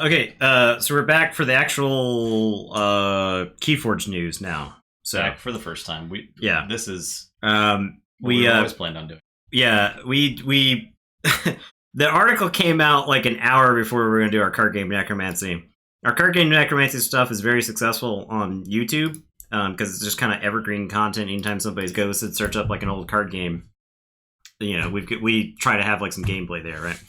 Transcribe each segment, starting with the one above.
Okay, so we're back for the actual Keyforge news now. So back for the first time. This is we always planned on doing. Yeah, we the article came out like an hour before we were going to do our card game necromancy. Our card game necromancy stuff is very successful on YouTube because it's just kind of evergreen content. Anytime somebody goes and search up like an old card game, we try to have like some gameplay there, right?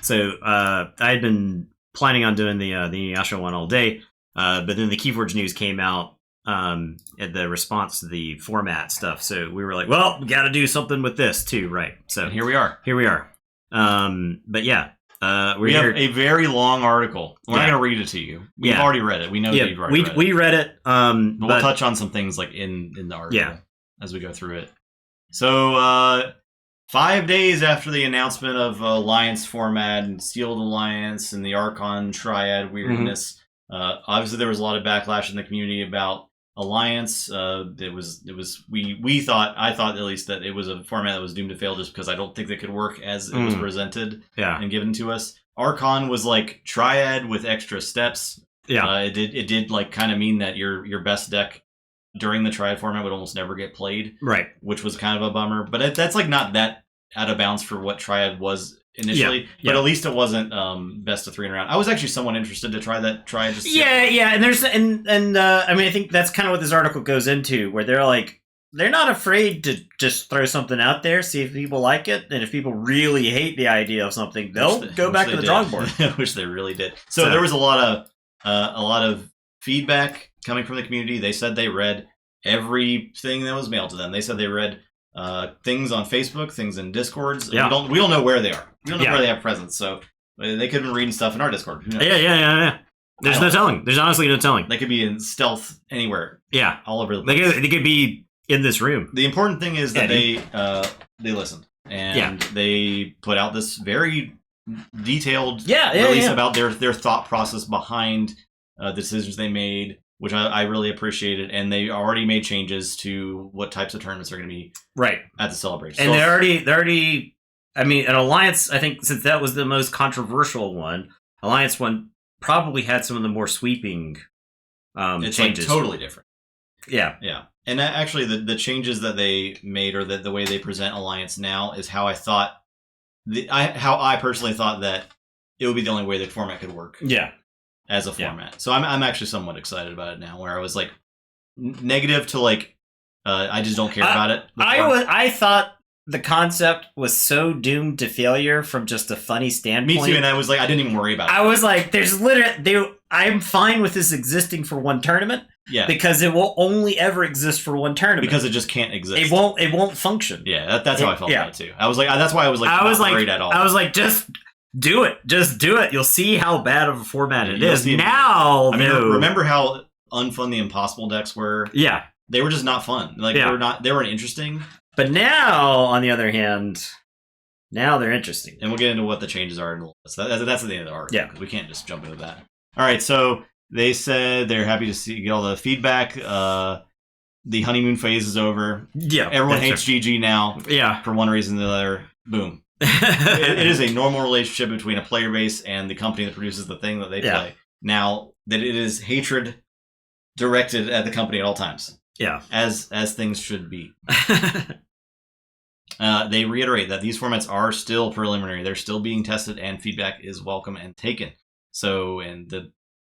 So I had been planning on doing the Inuyasha one all day, but then the Keyforge news came out at the response to the format stuff. So we were like, well, we got to do something with this too, right? So and here we are. But yeah, we have a very long article. We're not going to read it to you. We've already read it. We know that you've already read it. We read it. But we'll touch on some things like in the article as we go through it. So 5 days after the announcement of Alliance format and Sealed Alliance and the Archon Triad weirdness, obviously there was a lot of backlash in the community about Alliance. I thought at least that it was a format that was doomed to fail just because I don't think it could work as it was presented and given to us. Archon was like Triad with extra steps. Yeah, it did like kind of mean that your best deck during the Triad format would almost never get played, right? Which was kind of a bummer. But that's like not that out of bounds for what Triad was initially. But at least it wasn't best of 3 in a round. I was actually somewhat interested to try that Triad. And there's I mean I think that's kind of what this article goes into, where they're not afraid to just throw something out there, see if people like it, and if people really hate the idea of something, they'll go back to the drawing board. I wish they really did. So there was a lot of feedback coming from the community. They said they read everything that was mailed to them. They said they read things on Facebook, things in Discords. We don't know where they are. We don't know where they have presence. So they could have been reading stuff in our Discord. Who knows? Yeah. There's no telling. There's honestly no telling. They could be in stealth anywhere. Yeah, all over the place. They could be in this room. The important thing is that they listened and they put out this very detailed release about their thought process behind the decisions they made, which I really appreciated, and they already made changes to what types of tournaments are going to be at the celebration. And they're already. I mean, an Alliance. I think since that was the most controversial one, Alliance one probably had some of the more sweeping it's changes. Like totally different. Yeah. And actually, the changes that they made, or the way they present Alliance now, is how I thought. How I personally thought that it would be the only way the format could work. Yeah. As a format. So I'm actually somewhat excited about it now, where I was like negative to like I just don't care about it. I thought the concept was so doomed to failure from just a funny standpoint. Me too, and I was like, I didn't even worry about it. I was like, there's literally I'm fine with this existing for one tournament. Yeah. Because it will only ever exist for one tournament. Because it just can't exist. It won't function. Yeah, that's how I felt about it too. I was like, that's why I was like, not worried at all. I was like, just do it. Just do it. You'll see how bad of a format it is. Now, I mean, remember how unfun the Impossible decks were? Yeah. They were just not fun. Like they weren't interesting. But now, on the other hand, now they're interesting. And we'll get into what the changes are in a little bit. So that's at the end of the article. Yeah. We can't just jump into that. All right, so they said they're happy to get all the feedback. The honeymoon phase is over. Yeah. Everyone hates GG now. Yeah. For one reason or the other. Boom. It is a normal relationship between a player base and the company that produces the thing that they play. Now that it is hatred directed at the company at all times. Yeah. As things should be. They reiterate that these formats are still preliminary. They're still being tested, and feedback is welcome and taken. So,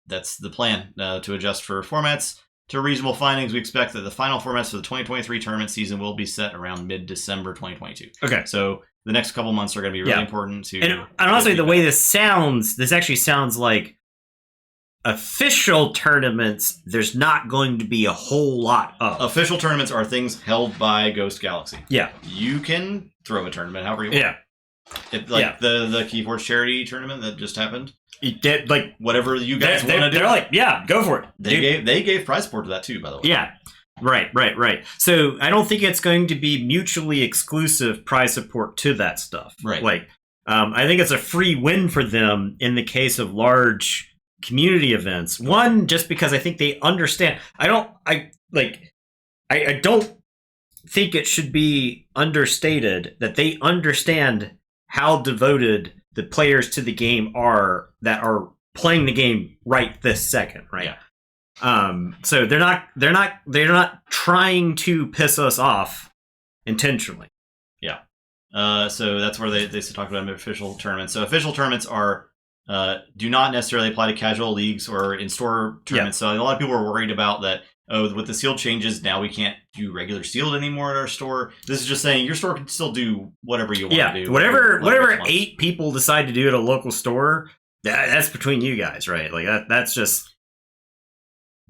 that's the plan, to adjust for formats to reasonable findings. We expect that the final formats for the 2023 tournament season will be set around mid-December 2022. Okay. So the next couple months are going to be really important to... And honestly, the way this actually sounds like official tournaments, there's not going to be a whole lot of. Official tournaments are things held by Ghost Galaxy. Yeah. You can throw a tournament however you want. Yeah. The Keyforge charity tournament that just happened. Like whatever you guys want to do. They're like, yeah, go for it. They gave prize support to that too, by the way. Yeah. Right. So I don't think it's going to be mutually exclusive prize support to that stuff. Right. Like, I think it's a free win for them in the case of large community events. One, just because I think they understand. I don't think it should be understated that they understand how devoted the players to the game are that are playing the game right this second, right? Yeah. So they're not trying to piss us off intentionally. Yeah. So that's where they talk about official tournaments. So official tournaments are do not necessarily apply to casual leagues or in-store tournaments. So a lot of people are worried about that. Oh, with the sealed changes, now we can't do regular sealed anymore at our store. This is just saying your store can still do whatever you want to do. Whatever 8 people decide to do at a local store, that's between you guys, right? Like that's how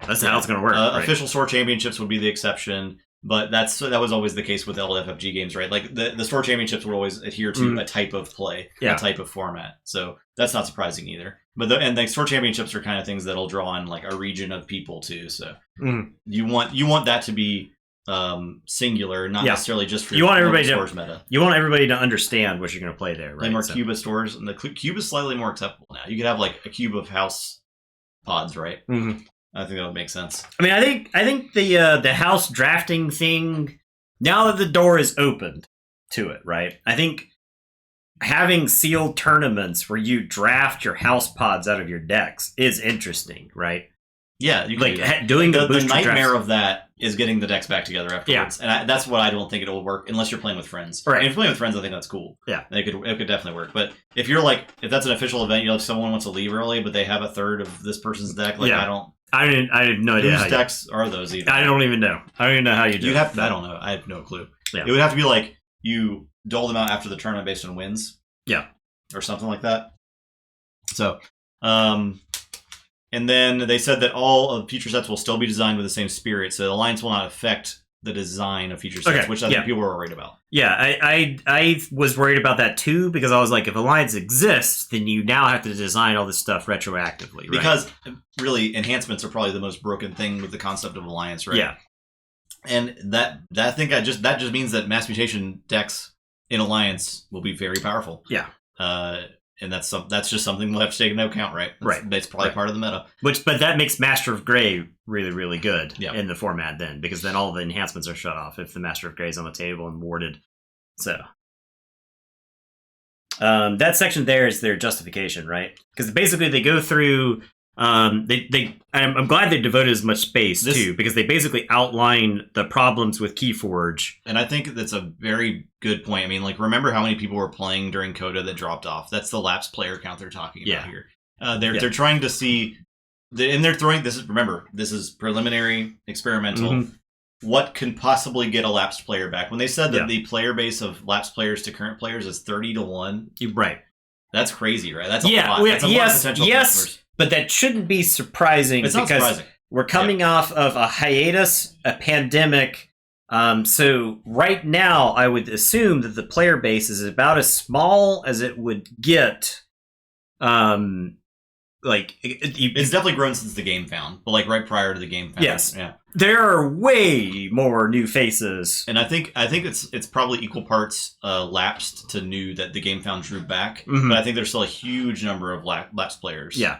it's going to work. Right? Official store championships would be the exception, but that was always the case with LFFG games, right? Like the store championships would always adhere to a type of play, a type of format. So that's not surprising either. But the store championships are kind of things that'll draw on like a region of people too. So you want that to be singular, not necessarily just for stores meta. You want everybody to understand what you're going to play there, right? Like more Cuba stores, and the cube is slightly more acceptable now. You could have like a cube of house pods, right? Mm-hmm. I think that would make sense. I mean, I think the house drafting thing, now that the door is opened to it, right? I think having sealed tournaments where you draft your house pods out of your decks is interesting, right? Yeah, you can like doing the nightmare of that is getting the decks back together afterwards, and that's what I don't think it'll work unless you're playing with friends. Right, and if you're playing with friends, I think that's cool. Yeah, it could definitely work. But if you're if that's an official event, someone wants to leave early, but they have a third of this person's deck, I have no idea. Whose decks are those even? I don't even know. I don't even know how you do it. I don't know. I have no clue. Yeah. It would have to be like you dole them out after the tournament based on wins. Yeah. Or something like that. So, and then they said that all of future sets will still be designed with the same spirit, so the alliance will not affect the design of future sets, which I think people were worried about. Yeah, I was worried about that too, because I was like, if alliance exists, then you now have to design all this stuff retroactively, right? Because really, enhancements are probably the most broken thing with the concept of alliance, right? Yeah. And that just means that mass mutation decks in alliance will be very powerful. Yeah. And that's just something we'll have to take into account, right? It's probably part of the meta. But that makes Master of Grey really, really good in the format then, because then all the enhancements are shut off if the Master of Grey is on the table and warded. So that section there is their justification, right? Because basically they go through. I'm glad they devoted as much space too, because they basically outline the problems with Keyforge. And I think that's a very good point. I mean, remember how many people were playing during Coda that dropped off? That's the lapsed player count they're talking about here. They're trying to see, and they're throwing this is preliminary, experimental. Mm-hmm. What can possibly get a lapsed player back? When they said that the player base of lapsed players to current players is 30-1, right? That's crazy, right? That's a lot. That's a lot of potential customers. But that shouldn't be surprising because we're coming off of a hiatus, a pandemic. So right now, I would assume that the player base is about as small as it would get. It's definitely grown since the game found, but right prior to the game found. Yes, there are way more new faces, and I think it's probably equal parts lapsed to new that the game found drew back. Mm-hmm. But I think there's still a huge number of lapsed players. Yeah.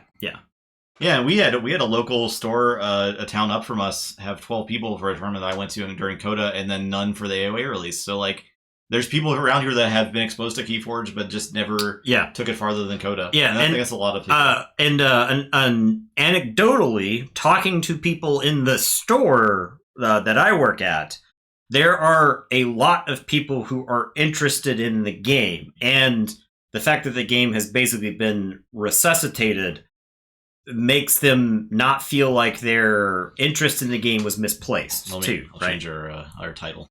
We had a local store, a town up from us, have 12 people for a tournament that I went to during Coda, and then none for the AOA release. So there's people around here that have been exposed to Keyforge, but just never took it farther than Coda. Yeah, and I think that's a lot of people. And anecdotally, talking to people in the store that I work at, there are a lot of people who are interested in the game, and the fact that the game has basically been resuscitated makes them not feel like their interest in the game was misplaced. I'll change our title.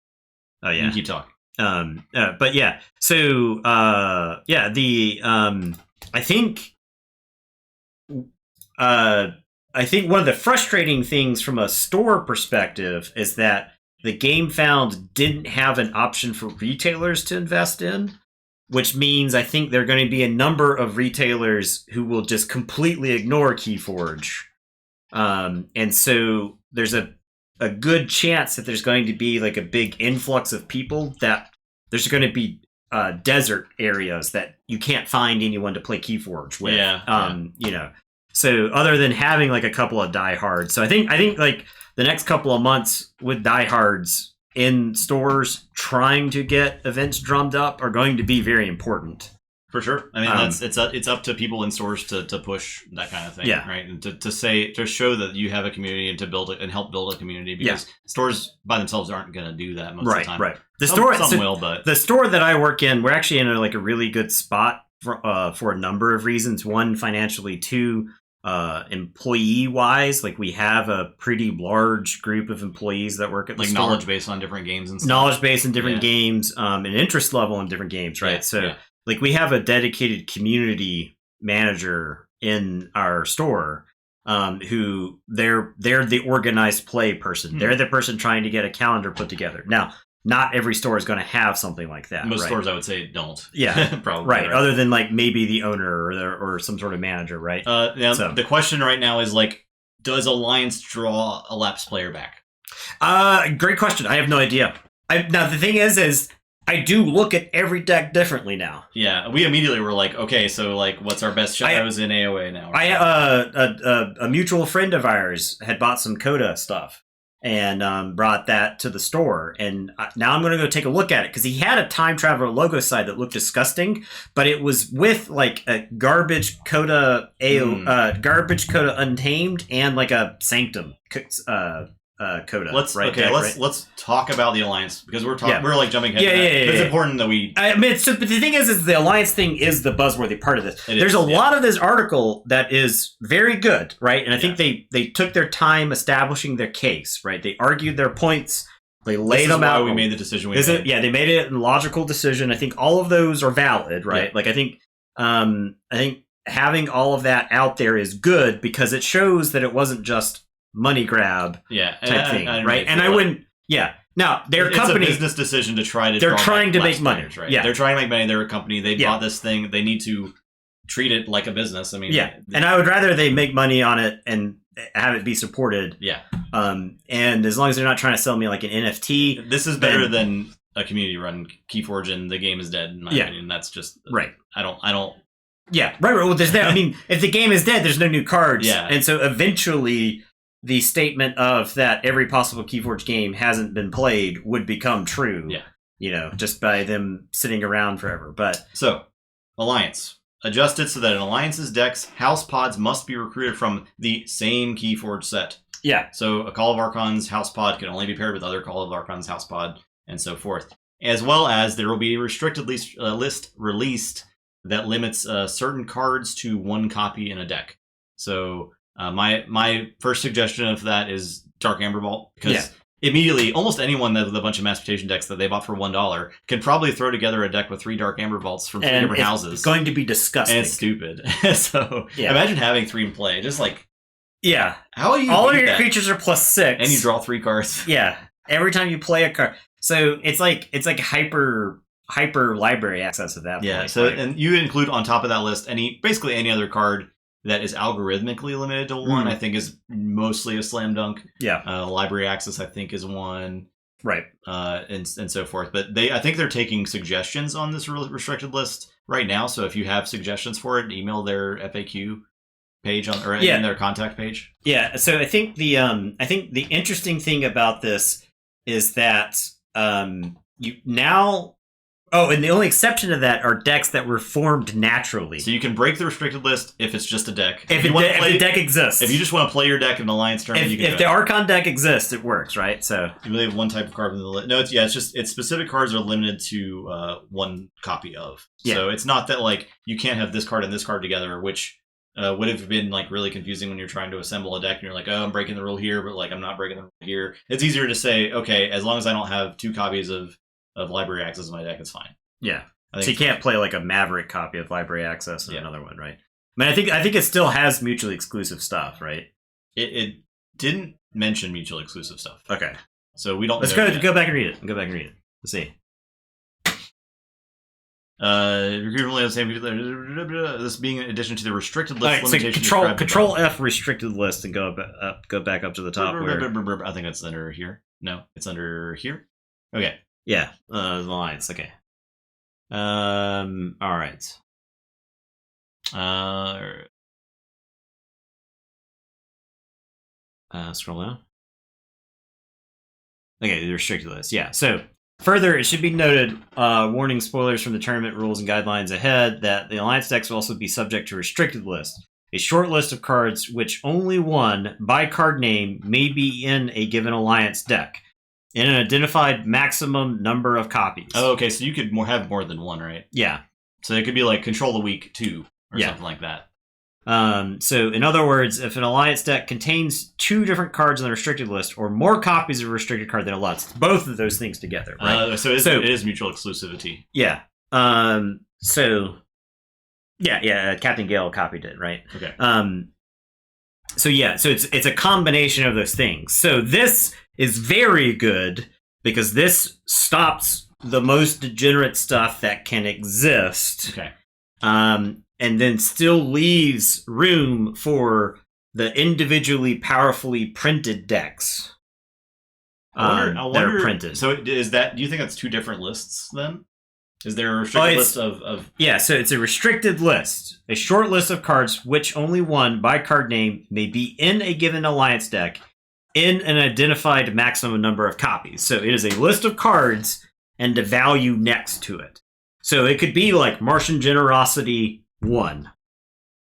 Oh yeah, you can keep talking. But yeah, so I think one of the frustrating things from a store perspective is that the Game Found didn't have an option for retailers to invest in, which means I think there are going to be a number of retailers who will just completely ignore Keyforge. And so there's a good chance that there's going to be a big influx of people, that there's going to be desert areas that you can't find anyone to play Keyforge with. So other than having a couple of diehards. So I think the next couple of months with diehards in stores trying to get events drummed up are going to be very important. For sure. I mean, it's up to people in stores to push that kind of thing, right? And to show that you have a community and to build it and help build a community, because stores by themselves aren't going to do that most of the time. Right. Some will, but the store that I work in, we're actually in a really good spot for a number of reasons. One, financially. Two, employee wise, like we have a pretty large group of employees that work at the store. Knowledge base on different games and stuff. Knowledge base in different games, and interest level in different games, right? Like we have a dedicated community manager in our store, who they're the organized play person. They're the person trying to get a calendar put together. Now, not every store is going to have something like that. Most stores, I would say, don't. Yeah, probably. Right. Other than like maybe the owner or some sort of manager, right? The question right now is like, does Alliance draw a lapsed player back? Great question. I have no idea. Now the thing is I do look at every deck differently now. Yeah, we immediately were like, okay, so like, what's our best shot? I was in AOA now. A mutual friend of ours had bought some Coda stuff and brought that to the store, and now I'm going to go take a look at it because he had a Time Traveler logo side that looked disgusting, but it was with like a garbage Coda garbage Coda Untamed and like a Sanctum Coda. Let's talk about the Alliance because we're like jumping ahead. It's important that we. I mean, but the thing is the Alliance thing is the buzzworthy part of this. There's a lot of this article that is very good, right? And I think they took their time establishing their case, right? They argued their points. They laid them out. We made the decision we made. Yeah, they made it a logical decision. I think all of those are valid, right? Like I think having all of that out there is good because it shows that it wasn't just money grab type thing, right? And I wouldn't. Yeah. Now their company. It's a business decision to try to. They're trying to make money, right? Yeah, they're trying to make money. They're a company. They bought this thing. They need to treat it like a business. I mean, and I would rather they make money on it and have it be supported. Yeah. And as long as they're not trying to sell me like an NFT, this is better than a community-run Keyforge and the game is dead. In my opinion, that's just right. I don't. Yeah. Right. Well, there's that. I mean, if the game is dead, there's no new cards. Yeah. And so eventually, the statement of that every possible Keyforge game hasn't been played would become true. Yeah. You know, just by them sitting around forever. But so, Alliance adjusted so that in Alliance's decks, house pods must be recruited from the same Keyforge set. Yeah. So a Call of Archon's house pod can only be paired with other Call of Archon's house pod, and so forth. As well as there will be a restricted list released that limits certain cards to one copy in a deck. So my first suggestion of that is Dark Amber Vault, because immediately almost anyone with a bunch of mass mutation decks that they bought for $1 can probably throw together a deck with 3 Dark Amber Vaults from 3 different houses. It's going to be disgusting. And it's stupid. So imagine having 3 in play. Just like how are you? All of your creatures are +6, and you draw 3 cards. Yeah, every time you play a card. So it's like hyper library access at that point. Yeah. So and you include on top of that list basically any other card that is algorithmically limited to 1, I think is mostly a slam dunk. Yeah. Library access, I think, is 1. Right. And so forth. But I think they're taking suggestions on this restricted list right now. So if you have suggestions for it, email their FAQ page in their contact page. Yeah. So I think the interesting thing about this is that you now. Oh, and the only exception to that are decks that were formed naturally. So you can break the restricted list if it's just a deck. If the deck exists. If you just want to play your deck in an Alliance tournament, you can if the Archon deck exists, it works, right? So you only have one type of card in the list. No, it's specific cards are limited to 1 copy of. Yeah. So it's not that like you can't have this card and this card together, which would have been like really confusing when you're trying to assemble a deck and you're like, oh, I'm breaking the rule here, but like I'm not breaking the rule here. It's easier to say, okay, as long as I don't have 2 copies of library access in my deck, it's fine. Yeah. So you can't play like a Maverick copy of library access and another one, right? I mean, I think it still has mutually exclusive stuff, right? It didn't mention mutually exclusive stuff. Okay. So we don't. Let's go back and read it. Let's see. This being in addition to the restricted list limitation. So control F restricted list and go back up to the top. I think it's under here. No, it's under here. Okay. Yeah. The lines. Okay. All right. Scroll down. Okay, the restricted list. Yeah. So Further, it should be noted, warning spoilers from the tournament rules and guidelines ahead, that the Alliance decks will also be subject to restricted list. A short list of cards which only one, by card name, may be in a given Alliance deck, in an identified maximum number of copies. Oh, okay, so you could have more than one, right? Yeah. So it could be like Control the Weak 2, or something like that. So, in other words, if an Alliance deck contains 2 different cards on the restricted list, or more copies of a restricted card than allows, it's both of those things together, right? So it is mutual exclusivity. Yeah. Captain Gale copied it, right? Okay. So it's a combination of those things. So this is very good because this stops the most degenerate stuff that can exist. Okay. And then still leaves room for the individually powerfully printed decks. I wonder, that are printed. So is that? Do you think that's 2 different lists then? Is there a restricted list of... Yeah, so it's a restricted list. A short list of cards which only one, by card name, may be in a given Alliance deck in an identified maximum number of copies. So it is a list of cards and a value next to it. So it could be like Martian Generosity 1,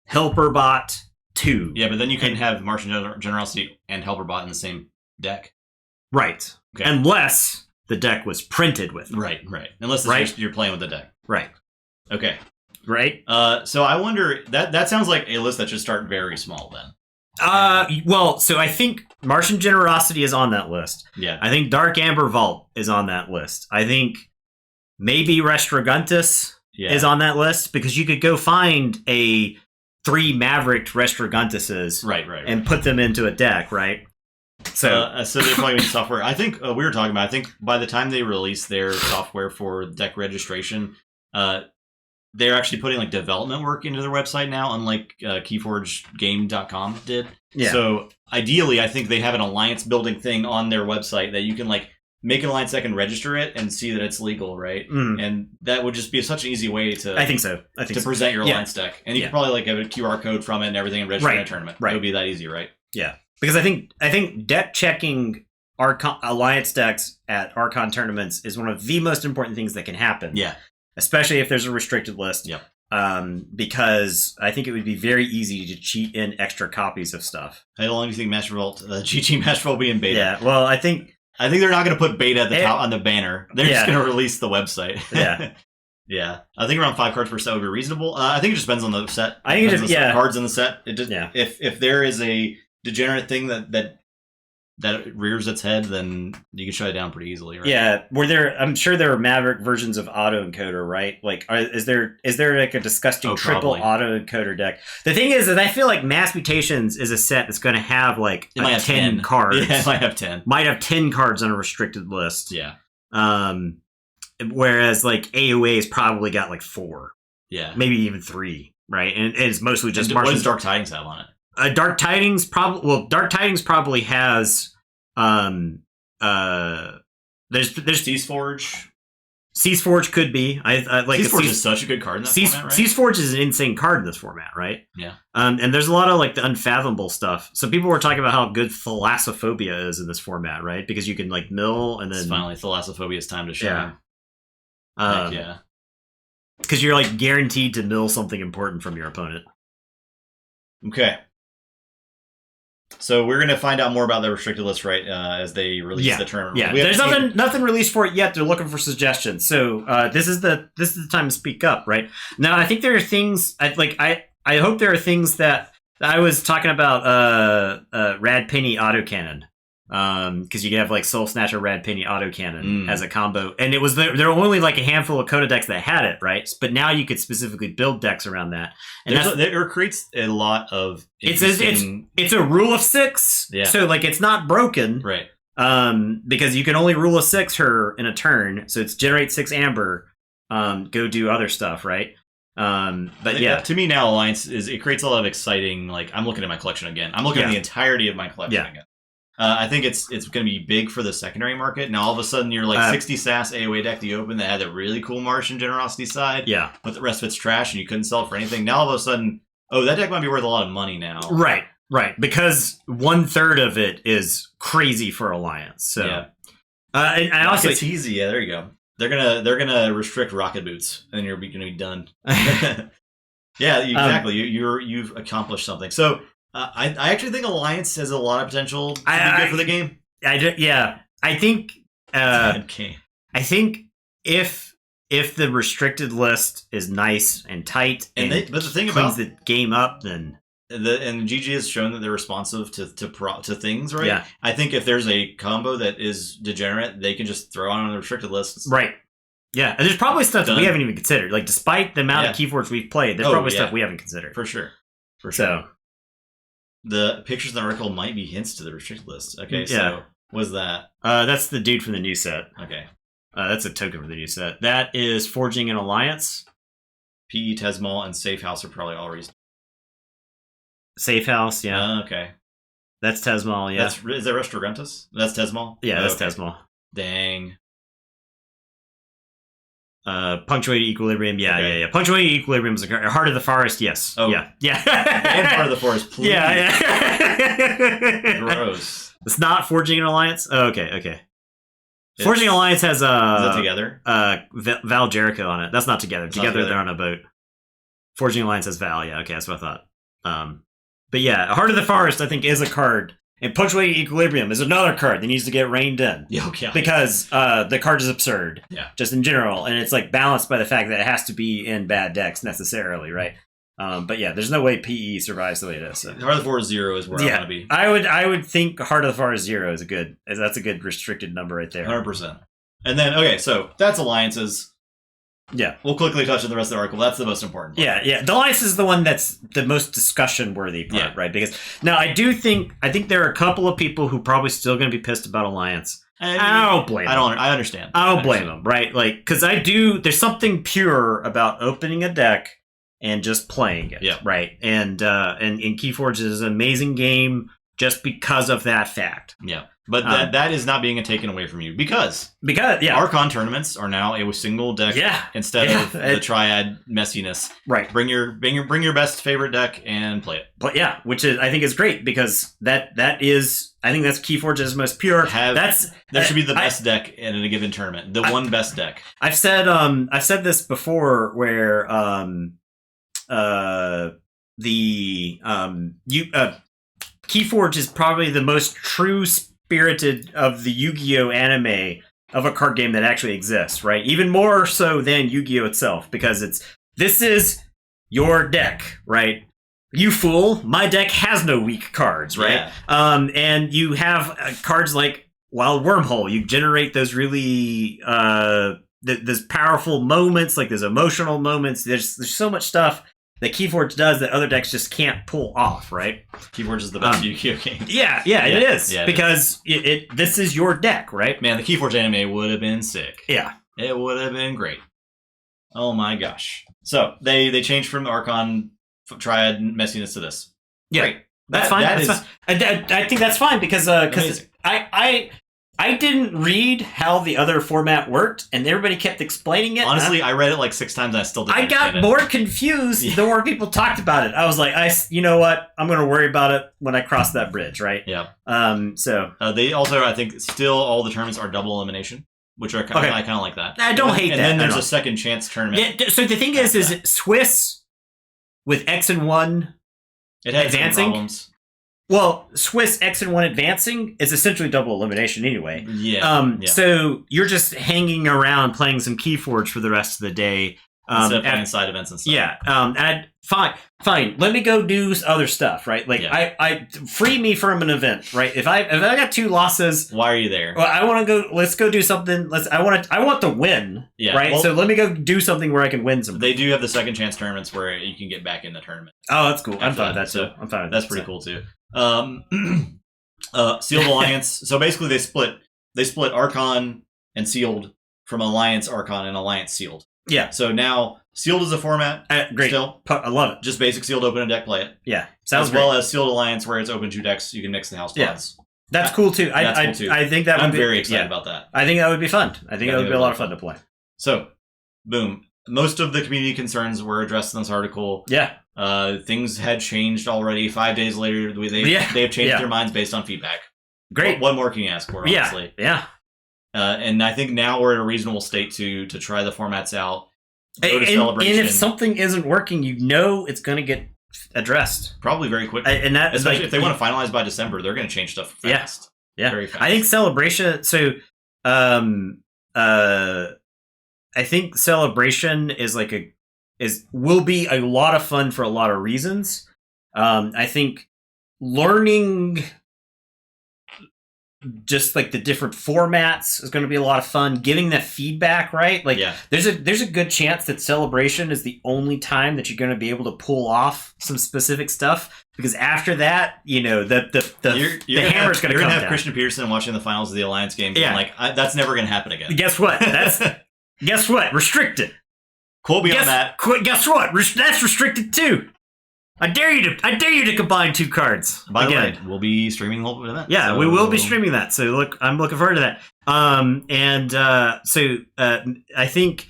Helper Bot 2. Yeah, but then you can have Martian Generosity and Helper Bot in the same deck. Right. Okay. Unless the deck was printed with. Right. Unless you're playing with the deck. Right. Okay. Right? So I wonder, that sounds like a list that should start very small then. So I think Martian Generosity is on that list. Yeah. I think Dark Amber Vault is on that list. I think maybe Restraguntus is on that list, because you could go find 3 Maverick Restraguntuses and put them into a deck, right? So they're probably making software. I think we were talking about, I think by the time they release their software for deck registration, they're actually putting like development work into their website now, unlike KeyforgeGame.com did. Yeah. So ideally, I think they have an alliance building thing on their website that you can like make an alliance deck and register it and see that it's legal, right? Mm. And that would just be such an easy way to. I think so. Present your alliance deck, and you can probably like have a QR code from it and everything and register in a tournament. Right. It would be that easy, right? Yeah. Because I think deck checking Alliance decks at Archon tournaments is one of the most important things that can happen. Yeah. Especially if there's a restricted list. Yep. Because I think it would be very easy to cheat in extra copies of stuff. How long do you think Master Vault, GG Master Vault will be in beta? Yeah, well, I think they're not going to put beta at the top on the banner. They're just going to release the website. Yeah. Yeah. I think around 5 cards per set would be reasonable. I think it just depends on the set. I think it depends on cards in the set. It just, if there is a degenerate thing that rears its head, then you can shut it down pretty easily, right? Yeah, I'm sure there are Maverick versions of autoencoder, right? Like, is there like a disgusting triple autoencoder deck? The thing is that I feel like Mass Mutations is a set that's going to have like 10 cards. Yeah, it might have 10. Might have 10 cards on a restricted list. Yeah. Whereas like AOA's probably got like 4. Yeah. Maybe even 3, right? And it's mostly just What does Dark Tidings have on it? Dark Tidings probably has there's Ceaseforge. Ceaseforge could be. I like Ceaseforge is such a good card in that format, right? Ceaseforge is an insane card in this format, right? Yeah. And there's a lot of like the unfathomable stuff. So people were talking about how good Thalassophobia is in this format, right? Because you can like mill and then finally Thalassophobia's time to shine. Yeah. Because you're like guaranteed to mill something important from your opponent. Okay. So we're going to find out more about the restricted list, right, as they release the tournament. Yeah, there's nothing released for it yet. They're looking for suggestions. So this is the time to speak up, right? Now, I think there are things I hope there are things that I was talking about. Rad Penny autocannon, because you can have like Soul Snatcher Rad Penny autocannon as a combo, and it was there were only like a handful of Coda decks that had it, right? But now you could specifically build decks around that, and it creates a lot of it's a rule of 6, so like it's not broken, right? Because you can only rule of 6 her in a turn, so it's generate 6 amber, go do other stuff, right? But yeah, to me now Alliance it creates a lot of exciting. Like I'm looking at my collection again. I'm looking at the entirety of my collection again. I think it's going to be big for the secondary market. Now all of a sudden you're like 60 SAS AOA deck you open that had a really cool Martian Generosity side. Yeah, but the rest of it's trash and you couldn't sell it for anything. Now all of a sudden, that deck might be worth a lot of money now. Right, because 1/3 of it is crazy for Alliance. So And I also easy. Yeah, there you go. They're gonna restrict rocket boots, and you're gonna be done. Yeah, exactly. You've accomplished something. So I actually think Alliance has a lot of potential to be good for the game. I think. I think if the restricted list is nice and tight, but the thing cleans the game up, then. And GG has shown that they're responsive to things, right? Yeah. I think if there's a combo that is degenerate, they can just throw on the restricted list. Right. Yeah, and there's probably stuff that we haven't even considered. Like, despite the amount of Keyforge we've played, there's probably stuff we haven't considered. For sure. So, the pictures in the article might be hints to the restricted list. Okay, so what's that? That's the dude from the new set. Okay. That's a token for the new set. That is Forging an Alliance. PE, Tesmal, and Safe House are probably all reasonable. Safe House, yeah. Okay. That's Tesmal, yeah. Is that Restaurantus? That's Tesmal? Yeah, that's Tesmal. Dang. Punctuated Equilibrium, yeah. Punctuated Equilibrium is a Heart of the Forest, yes. Oh. Yeah. And Heart of the Forest, please. Yeah. Gross. It's not Forging an Alliance? Oh, okay. Forging Alliance has is that together? Val Jericho on it. That's not together. Together they're on a boat. Forging Alliance has Val, yeah, okay, that's what I thought. But yeah, Heart of the Forest, I think, is a card. And Punctuated Equilibrium is another card that needs to get reined in. Yeah, okay. Because the card is absurd. Yeah. Just in general. And it's like balanced by the fact that it has to be in bad decks necessarily, right? But yeah, there's no way PE survives the way it is. So. Heart of the Forest 0 is where I want to be. I would think Heart of the Forest 0 is that's a good restricted number right there. 100%. And then, okay, so that's Alliances. Yeah. We'll quickly touch on the rest of the article. That's the most important part. Yeah. The Alliance is the one that's the most discussion-worthy part, right? Because now I think there are a couple of people who probably still going to be pissed about Alliance. I don't blame them. I understand. I don't blame them, right? Like, because there's something pure about opening a deck and just playing it, right? And Keyforge is an amazing game just because of that fact. Yeah. But that is not being taken away from you because Archon tournaments are now a single deck instead of the triad messiness. Right. Bring your best favorite deck and play it. But yeah, which is I think is great because that is I think that's Keyforge's most pure. There should be the best deck in a given tournament. The one best deck. I've said this before where Keyforge is probably the most true spirited of the Yu-Gi-Oh anime of a card game that actually exists, right? Even more so than Yu-Gi-Oh itself, because this is your deck, right? You fool, my deck has no weak cards, right? Yeah. And you have cards like Wild Wormhole. You generate those really those powerful moments, like those emotional moments. There's so much stuff that Keyforge does that other decks just can't pull off, right? Keyforge is the best Yu-Gi-Oh game. Yeah, it is. Yeah, because this is your deck, right? Man, the Keyforge anime would have been sick. Yeah. It would have been great. Oh my gosh. So, they changed from the Archon triad messiness to this. Yeah. Great. That's fine. I think that's fine because I didn't read how the other format worked, and everybody kept explaining it. Honestly, I read it like 6 times, and I still didn't understand it. I got more confused the more people talked about it. I was like, you know what? I'm going to worry about it when I cross that bridge, right? Yeah. So they also, I think, still all the tournaments are double elimination, which are I kind of like that. I don't hate that. And then there's a second chance tournament. Yeah. So the thing is Swiss with X and 1 advancing. Problems. Well, Swiss X and 1 advancing is essentially double elimination anyway. Yeah. So you're just hanging around playing some Keyforge for the rest of the day. Instead of playing side events and stuff. Yeah. Fine. Let me go do other stuff, right? Like, I free me from an event, right? If I got 2 losses, why are you there? Well, I want to go. Let's go do something. I want to win, right? Well, so let me go do something where I can win some. They do have the second chance tournaments where you can get back in the tournament. Oh, that's cool. I'm fine with that too. I'm fine with that. That's pretty cool too. Sealed Alliance. So basically, they split Archon and Sealed from Alliance Archon and Alliance Sealed. Yeah. So now Sealed is a format. Great. Still, I love it. Just basic Sealed, open a deck, play it. Yeah. Sounds well as Sealed Alliance, where it's open 2 decks, you can mix the house pods. Yeah. That's cool too. I think that I'm very excited about that. I think that would be fun. I think that would be a lot of fun to play. So, boom. Most of the community concerns were addressed in this article. Yeah. Things had changed already. 5 days later, they have changed their minds based on feedback. Great. What more can you ask for, honestly? Yeah. And I think now we're in a reasonable state to try the formats out. Go to Celebration. And if something isn't working, it's going to get addressed. Probably very quickly. And that, especially if they want to finalize by December, they're going to change stuff fast. Yeah. Very fast. I think Celebration. So, I think Celebration will be a lot of fun for a lot of reasons. I think learning just like the different formats is going to be a lot of fun. Giving that feedback, right? There's a good chance that Celebration is the only time that you're going to be able to pull off some specific stuff, because after that, the hammer's going to come down. You're going to have Christian Peterson watching the finals of the Alliance games. Yeah, that's never going to happen again. Guess what? Guess what? Restricted. Quote me on that. Guess what? That's restricted too. I dare you to combine 2 cards. By the way, we'll be streaming the whole event. Yeah, we will be streaming that. So I'm looking forward to that. I think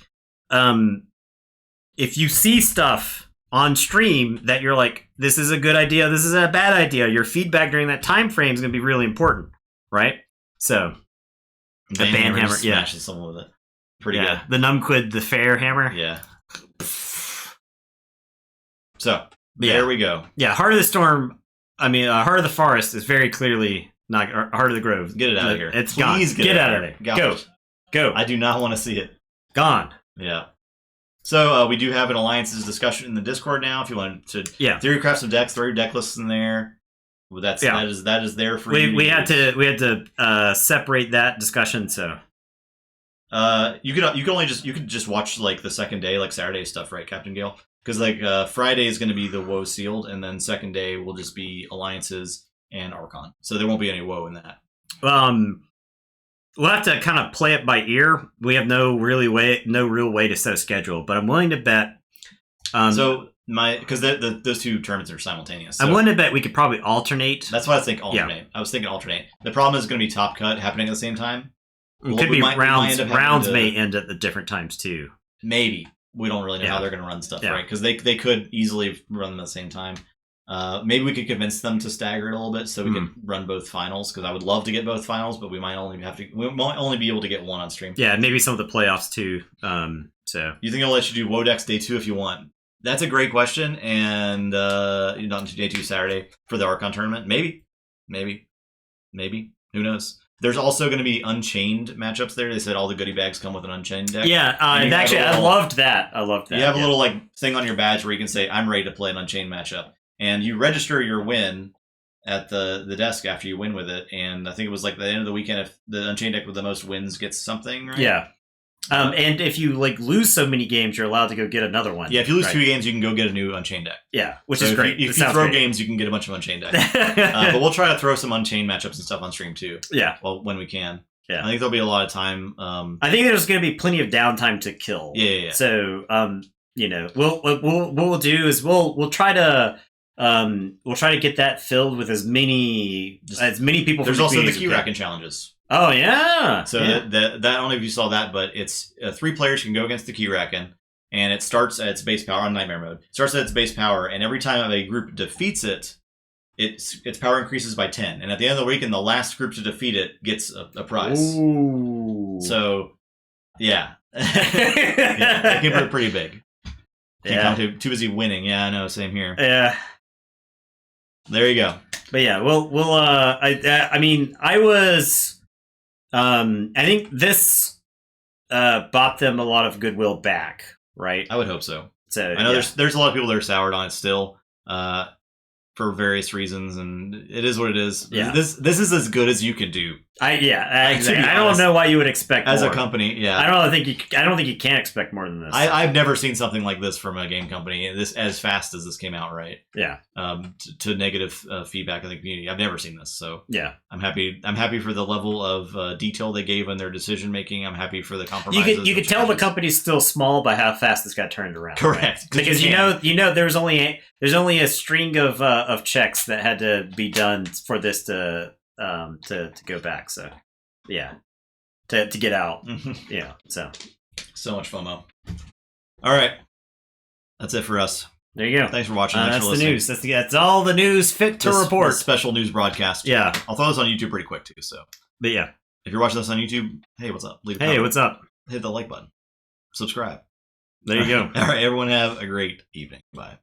if you see stuff on stream that you're like, this is a good idea, this is a bad idea, your feedback during that time frame is going to be really important, right? So the band hammer, smashes someone with it. Pretty good. The Numquid, the fair hammer. Yeah. So. There we go. Yeah, Heart of the Storm. Heart of the Forest is very clearly not Heart of the Grove. Get it out of here. It's gone. Get out of there. Gosh. Go. I do not want to see it. Gone. Yeah. So we do have an alliances discussion in the Discord now. If you want to, theorycrafts of decks, throw your deck lists in there. Well, that is there for you. We had to separate that discussion. So you could just watch like the second day, like Saturday stuff, right, Captain Gale? Because Friday is going to be the WoW sealed, and then second day will just be alliances and Archon. So there won't be any WoW in that. We'll have to kind of play it by ear. We have no real way to set a schedule, but I'm willing to bet. Because those 2 tournaments are simultaneous. So I'm willing to bet we could probably alternate. That's why I think alternate. Yeah. I was thinking alternate. The problem is going to be Top Cut happening at the same time. It could be rounds. Rounds may end at the different times too. Maybe. We don't really know how they're going to run stuff, right? Because they could easily run them at the same time. Maybe we could convince them to stagger it a little bit so we could run both finals, because I would love to get both finals, but we might only be able to get one on stream. Yeah, maybe some of the playoffs too. So you think I'll let you do WoW decks day 2 if you want? That's a great question, and not day 2 Saturday for the Archon tournament. Maybe. Who knows? There's also going to be Unchained matchups there. They said all the goodie bags come with an Unchained deck. Yeah, and actually, I loved that. You have a little thing on your badge where you can say, "I'm ready to play an Unchained matchup," and you register your win at the desk after you win with it. And I think it was like the end of the weekend, if the Unchained deck with the most wins gets something, right? Yeah. And if you lose so many games, you're allowed to go get another one. Yeah, if you lose 2 games, you can go get a new Unchained deck. Yeah, which is great. If you throw games, you can get a bunch of Unchained decks. But we'll try to throw some Unchained matchups and stuff on stream too. Yeah, well, when we can. Yeah, I think there'll be a lot of time. I think there's going to be plenty of downtime to kill. Yeah. So, what we'll do is we'll try to get that filled with as many people. There's also the key racking challenges. Oh yeah. So that I don't know if you saw that, but it's 3 players can go against the Keyraken, and it starts at its base power on Nightmare mode. It starts at its base power, and every time a group defeats it, its power increases by 10. And at the end of the weekend, the last group to defeat it gets a prize. Ooh. So, yeah, it can be pretty big. Too busy winning. Yeah, I know. Same here. Yeah. There you go. But yeah, I think this bought them a lot of goodwill back, right? I would hope so. So I know there's a lot of people that are soured on it still, for various reasons, and it is what it is. Yeah. This is as good as you can do. I don't know why you would expect as more. a company. Yeah, I don't think you can expect more than this. I've never seen something like this from a game company. This as fast as this came out, right? Yeah. To negative feedback in the community, I've never seen this. So yeah, I'm happy for the level of detail they gave in their decision making. I'm happy for the compromises. You could tell the company's still small by how fast this got turned around. Correct, right? Because there's only a string of checks that had to be done for this to go back. So yeah, to get out. Yeah. So much FOMO. All right, that's it for us. There you go. Thanks for watching. That's the news. That's all the news fit to report. Special news broadcast. Yeah, I'll throw this on YouTube pretty quick too. So, but yeah. If you're watching this on YouTube, hey, what's up? Leave a hey, comment. What's up? Hit the like button. Subscribe. There you go. All right, everyone have a great evening. Bye.